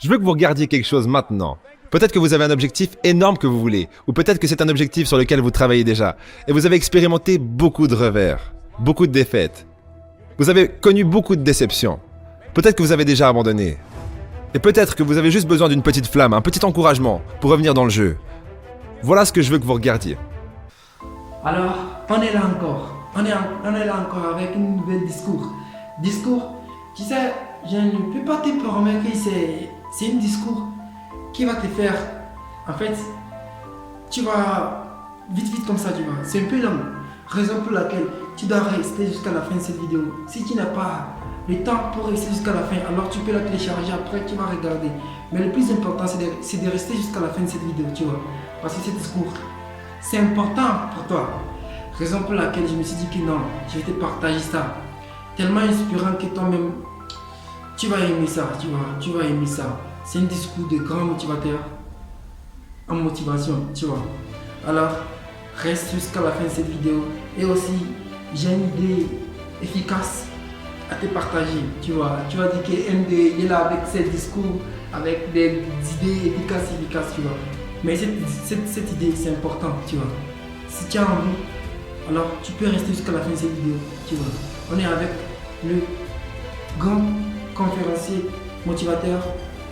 Je veux que vous regardiez quelque chose maintenant. Peut-être que vous avez un objectif énorme que vous voulez, ou peut-être que c'est un objectif sur lequel vous travaillez déjà, et vous avez expérimenté beaucoup de revers, beaucoup de défaites. Vous avez connu beaucoup de déceptions. Peut-être que vous avez déjà abandonné. Et peut-être que vous avez juste besoin d'une petite flamme, un petit encouragement pour revenir dans le jeu. Voilà ce que je veux que vous regardiez. Alors, on est là encore. On est là encore avec un nouvel discours. Discours, tu sais, je ne peux pas te promettre que c'est un discours qui va te faire. En fait, tu vas vite comme ça, tu vois. C'est un peu long. Raison pour laquelle tu dois rester jusqu'à la fin de cette vidéo. Si tu n'as pas le temps pour rester jusqu'à la fin, alors tu peux la télécharger après, tu vas regarder. Mais le plus important, c'est de rester jusqu'à la fin de cette vidéo, tu vois. Parce que ce discours, c'est important pour toi. Raison pour laquelle je me suis dit que non, je vais te partager ça. Tellement inspirant que toi-même, tu vas aimer ça, tu vois. Tu vas aimer ça. C'est un discours de grand motivateur en motivation, tu vois. Alors, reste jusqu'à la fin de cette vidéo. Et aussi, j'ai une idée efficace à te partager, tu vois. Tu vas dire qu'il est là avec ses discours, avec des idées efficaces, tu vois. Mais cette idée, c'est important, tu vois. Si tu as envie, alors tu peux rester jusqu'à la fin de cette vidéo, tu vois. On est avec le grand conférencier motivateur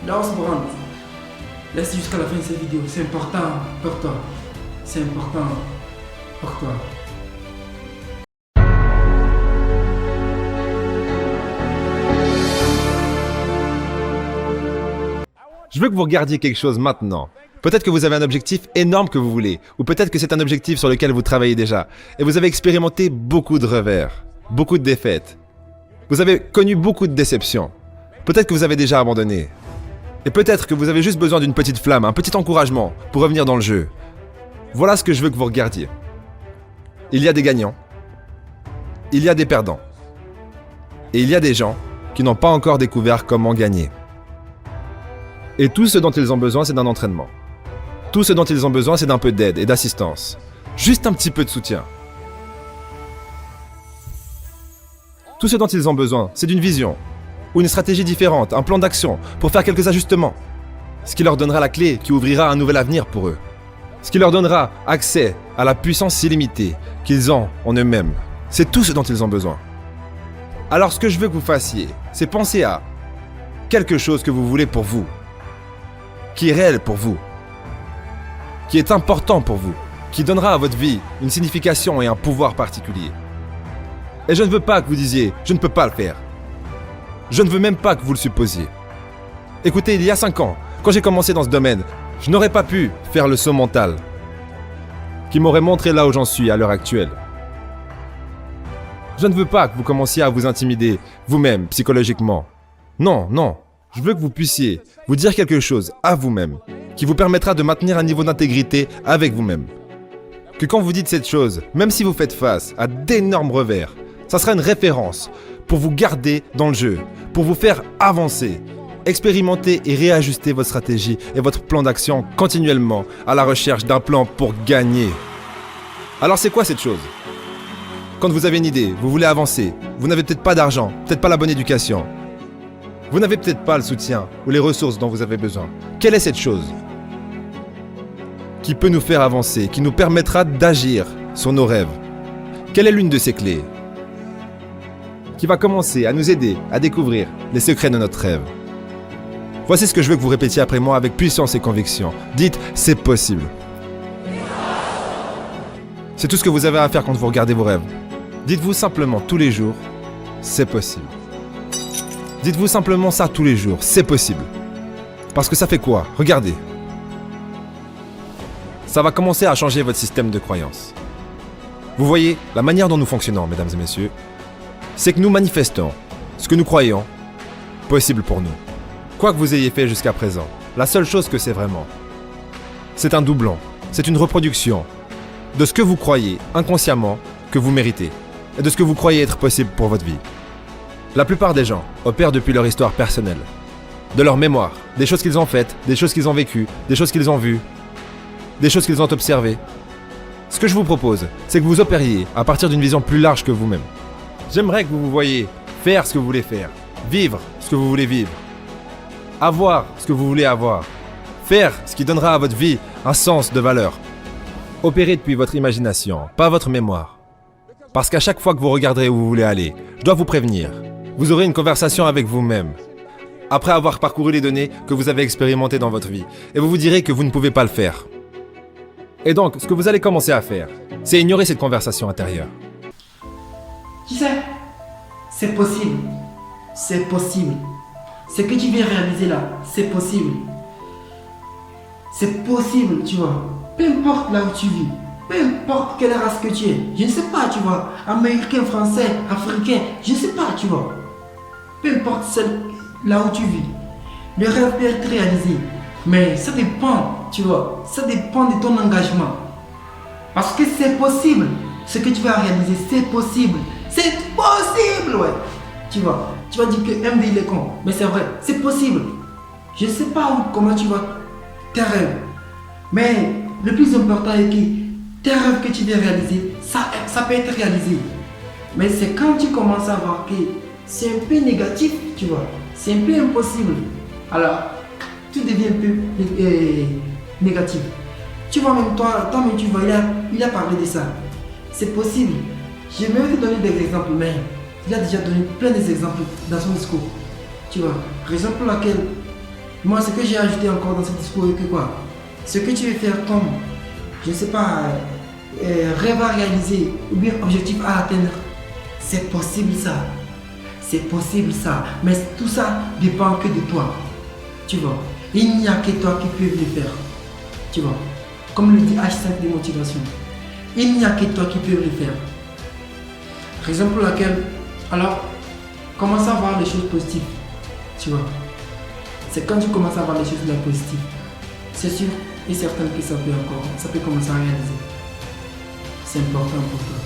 Lars Brandt. Reste jusqu'à la fin de cette vidéo, c'est important pour toi. C'est important pour toi. Je veux que vous regardiez quelque chose maintenant. Peut-être que vous avez un objectif énorme que vous voulez, ou peut-être que c'est un objectif sur lequel vous travaillez déjà, et vous avez expérimenté beaucoup de revers, beaucoup de défaites. Vous avez connu beaucoup de déceptions. Peut-être que vous avez déjà abandonné. Et peut-être que vous avez juste besoin d'une petite flamme, un petit encouragement pour revenir dans le jeu. Voilà ce que je veux que vous regardiez. Il y a des gagnants. Il y a des perdants. Et il y a des gens qui n'ont pas encore découvert comment gagner. Et tout ce dont ils ont besoin, c'est d'un entraînement. Tout ce dont ils ont besoin, c'est d'un peu d'aide et d'assistance. Juste un petit peu de soutien. Tout ce dont ils ont besoin, c'est d'une vision, ou une stratégie différente, un plan d'action pour faire quelques ajustements. Ce qui leur donnera la clé qui ouvrira un nouvel avenir pour eux. Ce qui leur donnera accès à la puissance illimitée qu'ils ont en eux-mêmes. C'est tout ce dont ils ont besoin. Alors ce que je veux que vous fassiez, c'est penser à quelque chose que vous voulez pour vous, qui est réel pour vous, qui est important pour vous, qui donnera à votre vie une signification et un pouvoir particulier. Et je ne veux pas que vous disiez « je ne peux pas le faire ». Je ne veux même pas que vous le supposiez. Écoutez, il y a 5 ans, quand j'ai commencé dans ce domaine, je n'aurais pas pu faire le saut mental qui m'aurait montré là où j'en suis à l'heure actuelle. Je ne veux pas que vous commenciez à vous intimider vous-même psychologiquement. Non, non. Je veux que vous puissiez vous dire quelque chose à vous-même qui vous permettra de maintenir un niveau d'intégrité avec vous-même. Que quand vous dites cette chose, même si vous faites face à d'énormes revers, ça sera une référence pour vous garder dans le jeu, pour vous faire avancer, expérimenter et réajuster votre stratégie et votre plan d'action continuellement à la recherche d'un plan pour gagner. Alors c'est quoi cette chose ? Quand vous avez une idée, vous voulez avancer, vous n'avez peut-être pas d'argent, peut-être pas la bonne éducation. Vous n'avez peut-être pas le soutien ou les ressources dont vous avez besoin. Quelle est cette chose qui peut nous faire avancer, qui nous permettra d'agir sur nos rêves? Quelle est l'une de ces clés qui va commencer à nous aider à découvrir les secrets de notre rêve? Voici ce que je veux que vous répétiez après moi avec puissance et conviction. Dites « c'est possible ». C'est tout ce que vous avez à faire quand vous regardez vos rêves. Dites-vous simplement tous les jours « c'est possible ». Dites-vous simplement ça tous les jours, c'est possible. Parce que ça fait quoi? Regardez. Ça va commencer à changer votre système de croyance. Vous voyez, la manière dont nous fonctionnons, mesdames et messieurs, c'est que nous manifestons ce que nous croyons possible pour nous. Quoi que vous ayez fait jusqu'à présent, la seule chose que c'est vraiment, c'est un doublon, c'est une reproduction de ce que vous croyez inconsciemment que vous méritez et de ce que vous croyez être possible pour votre vie. La plupart des gens opèrent depuis leur histoire personnelle, de leur mémoire, des choses qu'ils ont faites, des choses qu'ils ont vécues, des choses qu'ils ont vues, des choses qu'ils ont observées. Ce que je vous propose, c'est que vous opériez à partir d'une vision plus large que vous-même. J'aimerais que vous vous voyiez faire ce que vous voulez faire, vivre ce que vous voulez vivre, Avoir ce que vous voulez avoir. Faire ce qui donnera à votre vie un sens de valeur. Opérez depuis votre imagination, pas votre mémoire. Parce qu'à chaque fois que vous regarderez où vous voulez aller, je dois vous prévenir, vous aurez une conversation avec vous-même. Après avoir parcouru les données que vous avez expérimentées dans votre vie, et vous vous direz que vous ne pouvez pas le faire. Et donc, ce que vous allez commencer à faire, c'est ignorer cette conversation intérieure. Tu sais, c'est possible. C'est possible. Ce que tu viens réaliser là, c'est possible. C'est possible, tu vois. Peu importe là où tu vis, peu importe quelle race que tu es, je ne sais pas, tu vois. Américain, français, africain, je ne sais pas, tu vois. Peu importe là où tu vis, le rêve peut être réalisé. Mais ça dépend, tu vois. Ça dépend de ton engagement. Parce que c'est possible. Ce que tu vas réaliser, c'est possible. C'est possible, ouais. Tu vois, tu vas dire que MD il est con. Mais c'est vrai, c'est possible. Je ne sais pas comment tu vas tes rêves. Mais le plus important est que tes rêves que tu veux réaliser, ça peut être réalisé. Mais c'est quand tu commences à voir que c'est un peu négatif, tu vois. C'est un peu impossible. Alors, tout devient un peu négatif. Tu vois, même toi, mais tu vois, il a parlé de ça. C'est possible. Je vais te donner des exemples, mais il a déjà donné plein d'exemples dans son discours. Tu vois, raison pour laquelle, moi, ce que j'ai ajouté encore dans ce discours est que quoi, ce que tu veux faire comme, je ne sais pas, rêve à réaliser ou bien objectif à atteindre, c'est possible ça. C'est possible ça. Mais tout ça dépend que de toi. Tu vois, il n'y a que toi qui peux le faire. Tu vois, comme le dit H5 de motivation, il n'y a que toi qui peux le faire. Raison pour laquelle, alors, commence à voir les choses positives. Tu vois, c'est quand tu commences à voir les choses positives, c'est sûr et certain que ça peut commencer à réaliser. C'est important pour toi.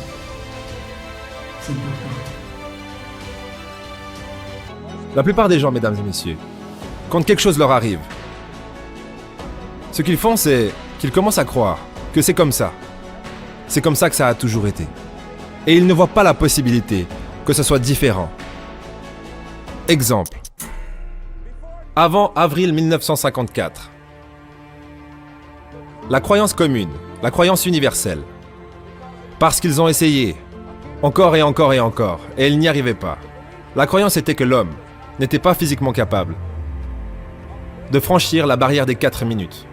C'est important. La plupart des gens, mesdames et messieurs, quand quelque chose leur arrive, ce qu'ils font, c'est qu'ils commencent à croire que c'est comme ça. C'est comme ça que ça a toujours été. Et ils ne voient pas la possibilité que ce soit différent. Exemple. Avant avril 1954. La croyance commune, la croyance universelle. Parce qu'ils ont essayé, encore et encore et encore, et ils n'y arrivaient pas. La croyance était que l'homme n'était pas physiquement capable de franchir la barrière des 4 minutes.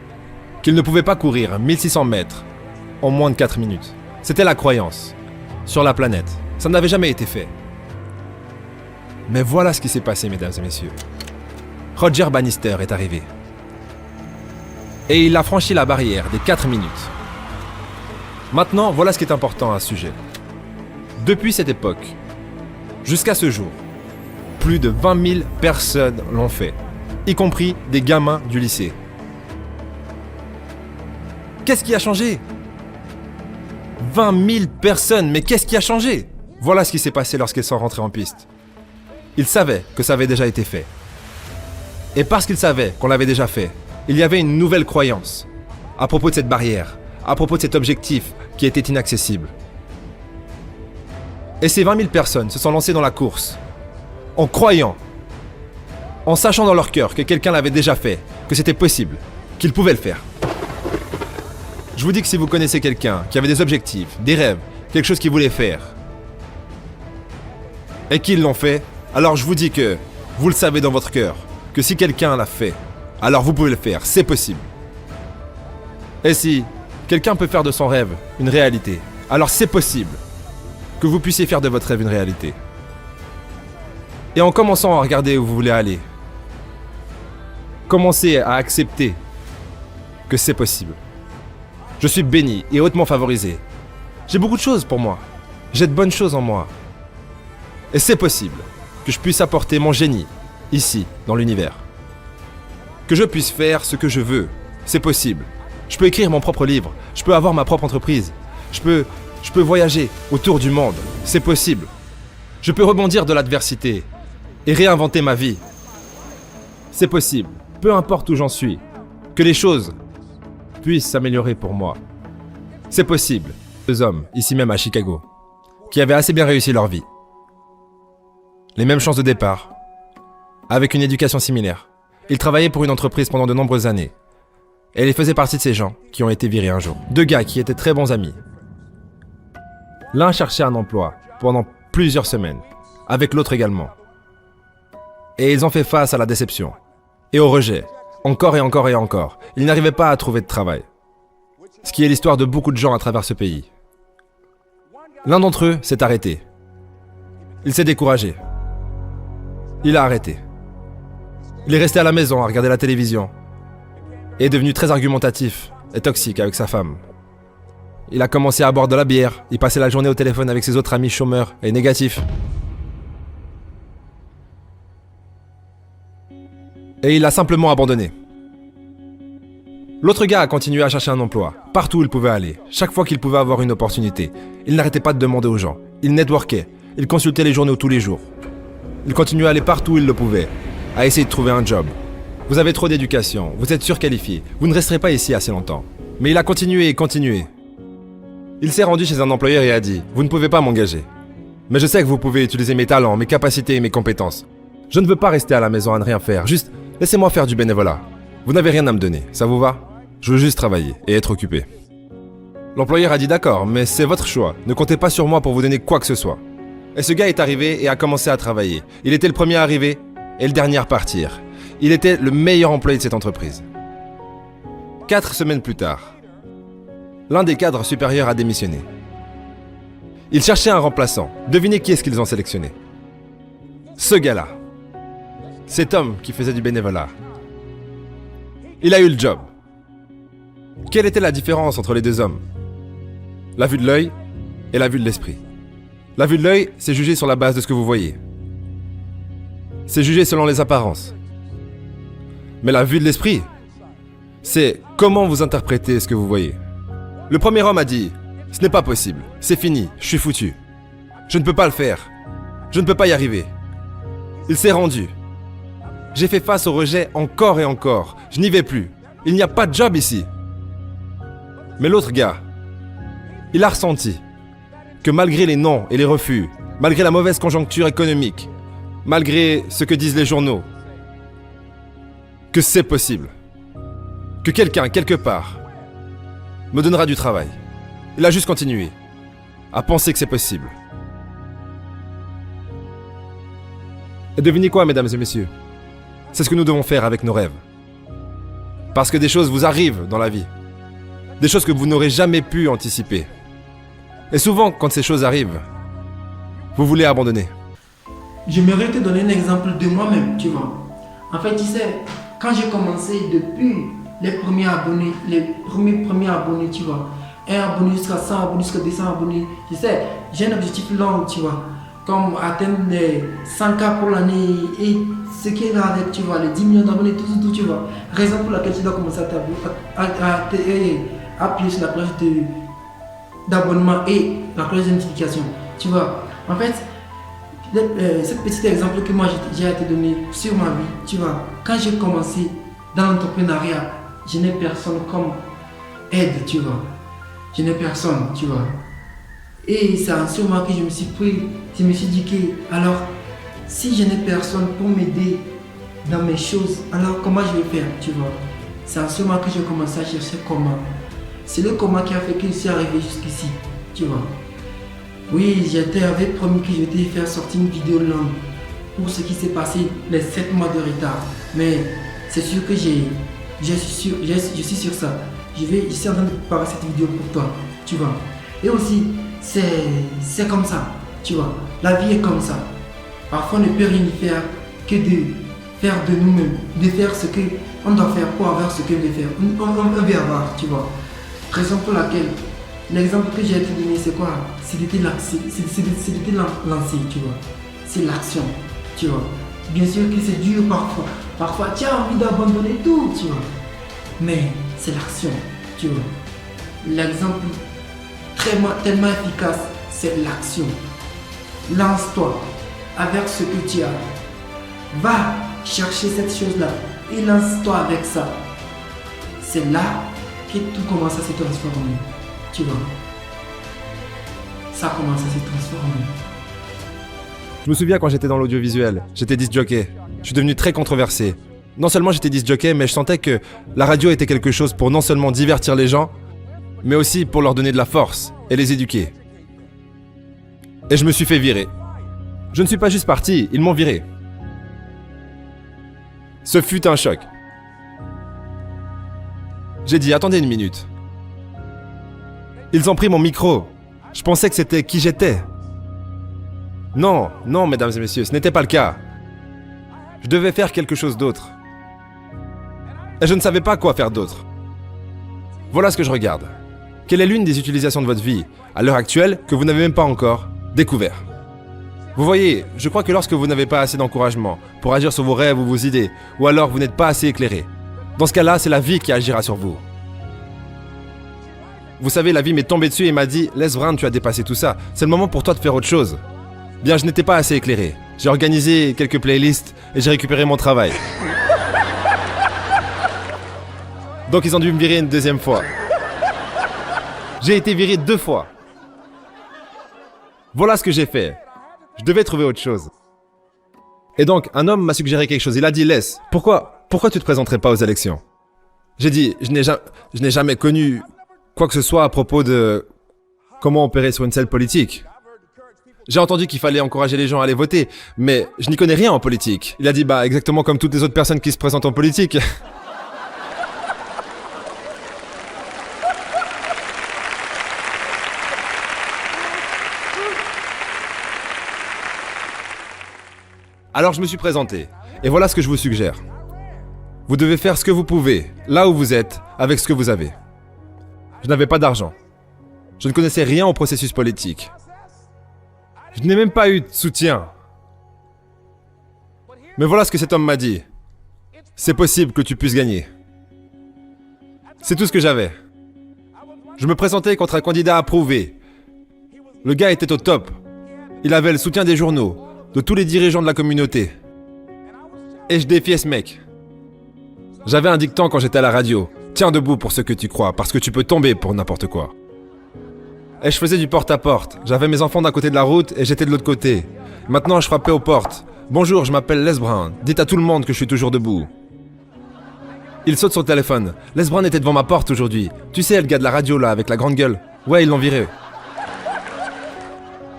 Qu'il ne pouvait pas courir 1600 mètres en moins de 4 minutes. C'était la croyance sur la planète. Ça n'avait jamais été fait. Mais voilà ce qui s'est passé, mesdames et messieurs. Roger Bannister est arrivé. Et il a franchi la barrière des 4 minutes. Maintenant, voilà ce qui est important à ce sujet. Depuis cette époque, jusqu'à ce jour, plus de 20 000 personnes l'ont fait, y compris des gamins du lycée. Qu'est-ce qui a changé ? 20 000 personnes, mais qu'est-ce qui a changé ? Voilà ce qui s'est passé lorsqu'ils sont rentrés en piste. Ils savaient que ça avait déjà été fait. Et parce qu'ils savaient qu'on l'avait déjà fait, il y avait une nouvelle croyance à propos de cette barrière, à propos de cet objectif qui était inaccessible. Et ces 20 000 personnes se sont lancées dans la course, en croyant, en sachant dans leur cœur que quelqu'un l'avait déjà fait, que c'était possible, qu'ils pouvaient le faire. Je vous dis que si vous connaissez quelqu'un qui avait des objectifs, des rêves, quelque chose qu'il voulait faire, et qu'ils l'ont fait, alors je vous dis que vous le savez dans votre cœur, que si quelqu'un l'a fait, alors vous pouvez le faire, c'est possible. Et si quelqu'un peut faire de son rêve une réalité, alors c'est possible que vous puissiez faire de votre rêve une réalité. Et en commençant à regarder où vous voulez aller, commencez à accepter que c'est possible. Je suis béni et hautement favorisé. J'ai beaucoup de choses pour moi. J'ai de bonnes choses en moi. Et c'est possible que je puisse apporter mon génie ici, dans l'univers. Que je puisse faire ce que je veux. C'est possible. Je peux écrire mon propre livre. Je peux avoir ma propre entreprise. Je peux voyager autour du monde. C'est possible. Je peux rebondir de l'adversité et réinventer ma vie. C'est possible. Peu importe où j'en suis. Que les choses puissent s'améliorer pour moi. C'est possible. 2 hommes, ici même à Chicago, qui avaient assez bien réussi leur vie. Les mêmes chances de départ, avec une éducation similaire, Il travaillait pour une entreprise pendant de nombreuses années. Et il faisait partie de ces gens qui ont été virés un jour. Deux gars qui étaient très bons amis. L'un cherchait un emploi pendant plusieurs semaines, avec l'autre également. Et ils ont fait face à la déception et au rejet, encore et encore et encore. Ils n'arrivaient pas à trouver de travail. Ce qui est l'histoire de beaucoup de gens à travers ce pays. L'un d'entre eux s'est arrêté. Il s'est découragé. Il a arrêté. Il est resté à la maison à regarder la télévision et est devenu très argumentatif et toxique avec sa femme. Il a commencé à boire de la bière, il passait la journée au téléphone avec ses autres amis chômeurs et négatifs. Et il a simplement abandonné. L'autre gars a continué à chercher un emploi, partout où il pouvait aller, chaque fois qu'il pouvait avoir une opportunité. Il n'arrêtait pas de demander aux gens, il networkait, il consultait les journaux tous les jours. Il continuait à aller partout où il le pouvait, à essayer de trouver un job. Vous avez trop d'éducation, vous êtes surqualifié, vous ne resterez pas ici assez longtemps. Mais il a continué et continué. Il s'est rendu chez un employeur et a dit « Vous ne pouvez pas m'engager. Mais je sais que vous pouvez utiliser mes talents, mes capacités et mes compétences. Je ne veux pas rester à la maison à ne rien faire, juste laissez-moi faire du bénévolat. Vous n'avez rien à me donner, ça vous va? Je veux juste travailler et être occupé. » L'employeur a dit « D'accord, mais c'est votre choix, ne comptez pas sur moi pour vous donner quoi que ce soit. » Et ce gars est arrivé et a commencé à travailler. Il était le premier à arriver et le dernier à partir. Il était le meilleur employé de cette entreprise. 4 semaines plus tard, l'un des cadres supérieurs a démissionné. Ils cherchaient un remplaçant. Devinez qui est-ce qu'ils ont sélectionné? Ce gars-là. Cet homme qui faisait du bénévolat. Il a eu le job. Quelle était la différence entre les deux hommes? La vue de l'œil et la vue de l'esprit. La vue de l'œil, c'est jugé sur la base de ce que vous voyez. C'est jugé selon les apparences. Mais la vue de l'esprit, c'est comment vous interprétez ce que vous voyez. Le premier homme a dit « Ce n'est pas possible, c'est fini, je suis foutu. Je ne peux pas le faire. Je ne peux pas y arriver. » Il s'est rendu. J'ai fait face au rejet encore et encore. Je n'y vais plus. Il n'y a pas de job ici. Mais l'autre gars, il a ressenti que malgré les noms et les refus, malgré la mauvaise conjoncture économique, malgré ce que disent les journaux, que c'est possible. Que quelqu'un, quelque part, me donnera du travail. Il a juste continué à penser que c'est possible. Et devinez quoi, mesdames et messieurs? C'est ce que nous devons faire avec nos rêves. Parce que des choses vous arrivent dans la vie. Des choses que vous n'aurez jamais pu anticiper. Et souvent, quand ces choses arrivent, vous voulez abandonner. J'aimerais te donner un exemple de moi-même, tu vois. En fait, tu sais, quand j'ai commencé depuis les premiers abonnés, tu vois, 1 abonné jusqu'à 100 abonnés, jusqu'à 200 abonnés, tu sais, j'ai un objectif long, tu vois, comme atteindre les 100K pour l'année et ce qui est avec, tu vois, les 10 millions d'abonnés, tout, tu vois. Raison pour laquelle tu dois commencer à appuyer sur la cloche d'abonnement et la cloche de notification, tu vois. En fait, ce petit exemple que moi j'ai été donné sur ma vie, tu vois, quand j'ai commencé dans l'entrepreneuriat, je n'ai personne comme aide, tu vois. Je n'ai personne, tu vois. Et c'est en ce moment que je me suis dit que, alors, si je n'ai personne pour m'aider dans mes choses, alors comment je vais faire, tu vois. C'est en ce moment que j'ai commencé à chercher comment. C'est le comment qui a fait que je suis arrivé jusqu'ici, tu vois. Oui, j'avais promis que je vais faire sortir une vidéo longue pour ce qui s'est passé les 7 mois de retard. Mais c'est sûr que je suis sur ça. Je suis en train de préparer cette vidéo pour toi, tu vois. Et aussi, c'est comme ça, tu vois. La vie est comme ça. Parfois, on ne peut rien y faire que de faire de nous-mêmes, de faire ce qu'on doit faire pour avoir ce qu'on veut faire. On veut avoir, tu vois. Raison pour laquelle, l'exemple que j'ai été donné, c'est quoi? C'est de te lancer, tu vois. C'est l'action, tu vois. Bien sûr que c'est dur parfois. Parfois, tu as envie d'abandonner tout, tu vois. Mais c'est l'action, tu vois. L'exemple tellement efficace, c'est l'action. Lance-toi avec ce que tu as. Va chercher cette chose-là et lance-toi avec ça. C'est là que tout commence à se transformer, tu vois. Ça commence à se transformer. Je me souviens quand j'étais dans l'audiovisuel, j'étais disc jockey. Je suis devenu très controversé. Non seulement j'étais disc jockey, mais je sentais que la radio était quelque chose pour non seulement divertir les gens, mais aussi pour leur donner de la force et les éduquer. Et je me suis fait virer. Je ne suis pas juste parti, ils m'ont viré. Ce fut un choc. J'ai dit, attendez une minute. Ils ont pris mon micro. Je pensais que c'était qui j'étais. Non, non, mesdames et messieurs, ce n'était pas le cas. Je devais faire quelque chose d'autre. Et je ne savais pas quoi faire d'autre. Voilà ce que je regarde. Quelle est l'une des utilisations de votre vie, à l'heure actuelle, que vous n'avez même pas encore découvert? Vous voyez, je crois que lorsque vous n'avez pas assez d'encouragement pour agir sur vos rêves ou vos idées, ou alors vous n'êtes pas assez éclairé, dans ce cas-là, c'est la vie qui agira sur vous. Vous savez, la vie m'est tombée dessus et m'a dit « Les Brown, tu as dépassé tout ça, c'est le moment pour toi de faire autre chose. » Bien, je n'étais pas assez éclairé. J'ai organisé quelques playlists et j'ai récupéré mon travail. Donc ils ont dû me virer une deuxième fois. J'ai été viré 2 fois. Voilà ce que j'ai fait. Je devais trouver autre chose. Et donc, un homme m'a suggéré quelque chose. Il a dit, laisse, pourquoi tu te présenterais pas aux élections? J'ai dit, je n'ai jamais connu quoi que ce soit à propos de comment opérer sur une scène politique. J'ai entendu qu'il fallait encourager les gens à aller voter, mais je n'y connais rien en politique. Il a dit, bah, exactement comme toutes les autres personnes qui se présentent en politique. Alors je me suis présenté, et voilà ce que je vous suggère. Vous devez faire ce que vous pouvez, là où vous êtes, avec ce que vous avez. Je n'avais pas d'argent. Je ne connaissais rien au processus politique. Je n'ai même pas eu de soutien. Mais voilà ce que cet homme m'a dit. C'est possible que tu puisses gagner. C'est tout ce que j'avais. Je me présentais contre un candidat approuvé. Le gars était au top. Il avait le soutien des journaux, de tous les dirigeants de la communauté. Et je défiais ce mec. J'avais un dicton quand j'étais à la radio. Tiens debout pour ce que tu crois, parce que tu peux tomber pour n'importe quoi. Et je faisais du porte-à-porte. J'avais mes enfants d'un côté de la route et j'étais de l'autre côté. Maintenant, je frappais aux portes. Bonjour, je m'appelle Les Brown. Dites à tout le monde que je suis toujours debout. Il saute son téléphone. Les Brown était devant ma porte aujourd'hui. Tu sais, le gars de la radio là, avec la grande gueule. Ouais, ils l'ont viré.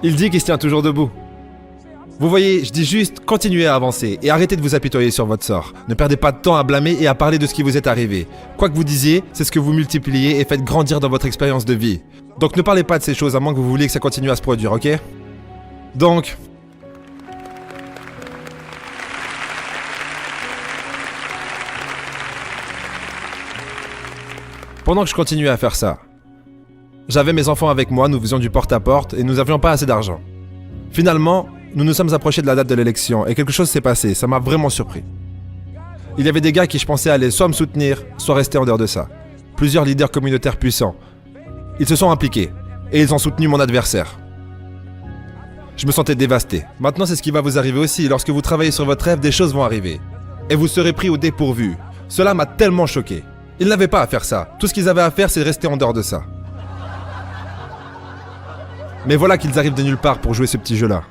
Il dit qu'il se tient toujours debout. Vous voyez, je dis juste, continuez à avancer et arrêtez de vous apitoyer sur votre sort. Ne perdez pas de temps à blâmer et à parler de ce qui vous est arrivé. Quoi que vous disiez, c'est ce que vous multipliez et faites grandir dans votre expérience de vie. Donc ne parlez pas de ces choses à moins que vous vouliez que ça continue à se produire, ok? Donc... Pendant que je continuais à faire ça, j'avais mes enfants avec moi, nous faisions du porte-à-porte et nous n'avions pas assez d'argent. Finalement, nous nous sommes approchés de la date de l'élection et quelque chose s'est passé, ça m'a vraiment surpris. Il y avait des gars qui je pensais allaient soit me soutenir, soit rester en dehors de ça. Plusieurs leaders communautaires puissants. Ils se sont impliqués et ils ont soutenu mon adversaire. Je me sentais dévasté. Maintenant, c'est ce qui va vous arriver aussi. Lorsque vous travaillez sur votre rêve, des choses vont arriver. Et vous serez pris au dépourvu. Cela m'a tellement choqué. Ils n'avaient pas à faire ça. Tout ce qu'ils avaient à faire, c'est de rester en dehors de ça. Mais voilà qu'ils arrivent de nulle part pour jouer ce petit jeu-là.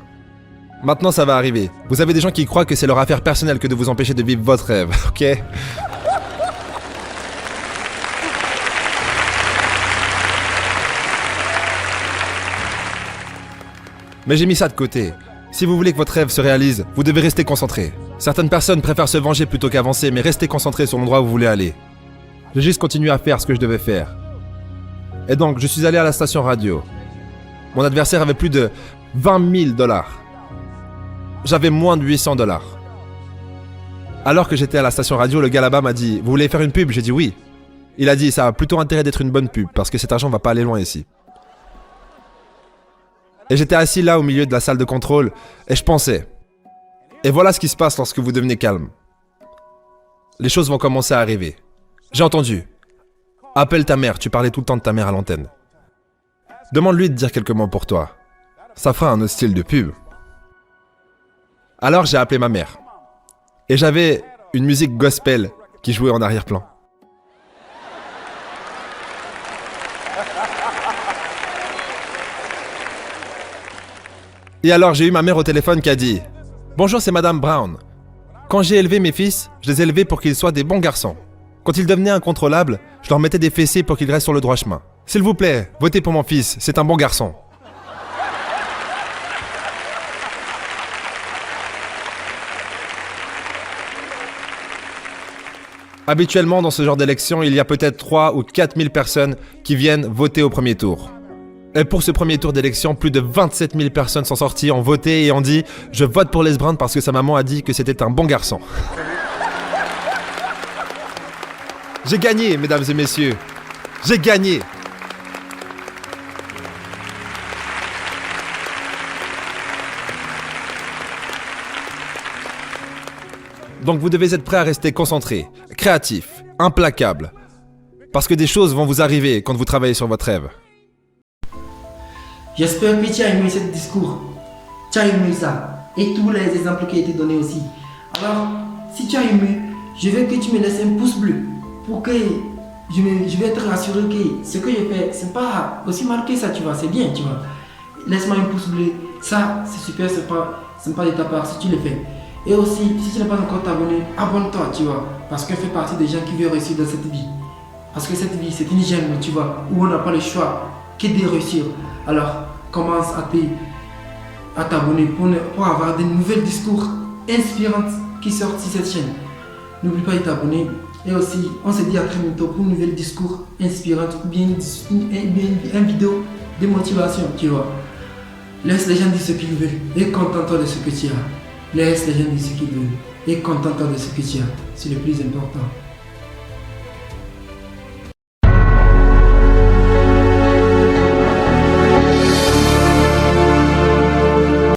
Maintenant, ça va arriver. Vous avez des gens qui croient que c'est leur affaire personnelle que de vous empêcher de vivre votre rêve, ok? Mais j'ai mis ça de côté. Si vous voulez que votre rêve se réalise, vous devez rester concentré. Certaines personnes préfèrent se venger plutôt qu'avancer, mais restez concentré sur l'endroit où vous voulez aller. J'ai juste continué à faire ce que je devais faire. Et donc, je suis allé à la station radio. Mon adversaire avait plus de 20 000 $. J'avais moins de 800 $. Alors que j'étais à la station radio, le gars là-bas m'a dit « Vous voulez faire une pub ?» J'ai dit « Oui ». Il a dit « Ça a plutôt intérêt d'être une bonne pub, parce que cet argent va pas aller loin ici. » Et j'étais assis là au milieu de la salle de contrôle, et je pensais. Et voilà ce qui se passe lorsque vous devenez calme. Les choses vont commencer à arriver. J'ai entendu. Appelle ta mère, tu parlais tout le temps de ta mère à l'antenne. Demande-lui de dire quelques mots pour toi. Ça fera un autre style de pub. Alors j'ai appelé ma mère. Et j'avais une musique gospel qui jouait en arrière-plan. Et alors j'ai eu ma mère au téléphone qui a dit « Bonjour, c'est Madame Brown. Quand j'ai élevé mes fils, je les ai élevés pour qu'ils soient des bons garçons. Quand ils devenaient incontrôlables, je leur mettais des fessées pour qu'ils restent sur le droit chemin. S'il vous plaît, votez pour mon fils, c'est un bon garçon. Habituellement, dans ce genre d'élection, il y a peut-être 3 ou 4 000 personnes qui viennent voter au premier tour. Et pour ce premier tour d'élection, plus de 27 000 personnes sont sorties, ont voté et ont dit « Je vote pour Les Brown parce que sa maman a dit que c'était un bon garçon. » J'ai gagné, mesdames et messieurs. J'ai gagné. Donc vous devez être prêt à rester concentré, créatif, implacable. Parce que des choses vont vous arriver quand vous travaillez sur votre rêve. J'espère que tu as aimé ce discours. Tu as aimé ça. Et tous les exemples qui ont été donnés aussi. Alors, si tu as aimé, je veux que tu me laisses un pouce bleu. Pour que je vais être rassuré que ce que je fais, c'est pas aussi mal que ça, tu vois. C'est bien, tu vois. Laisse-moi un pouce bleu. Ça, c'est super sympa de ta part si tu le fais. Et aussi, si tu n'es pas encore abonné, abonne-toi, tu vois. Parce que fais partie des gens qui veulent réussir dans cette vie. Parce que cette vie, c'est une jungle, tu vois, où on n'a pas le choix que de réussir. Alors, commence à t'abonner pour avoir de nouvelles discours inspirantes qui sortent sur cette chaîne. N'oublie pas de t'abonner. Et aussi, on se dit à très bientôt pour une nouvelle discours inspirante ou bien une vidéo de motivation, tu vois. Laisse les gens dire ce qu'ils veulent et contente-toi de ce que tu as. Laisse les gens dire ce qu'ils veulent et contente-toi de ce que tu as. C'est le plus important.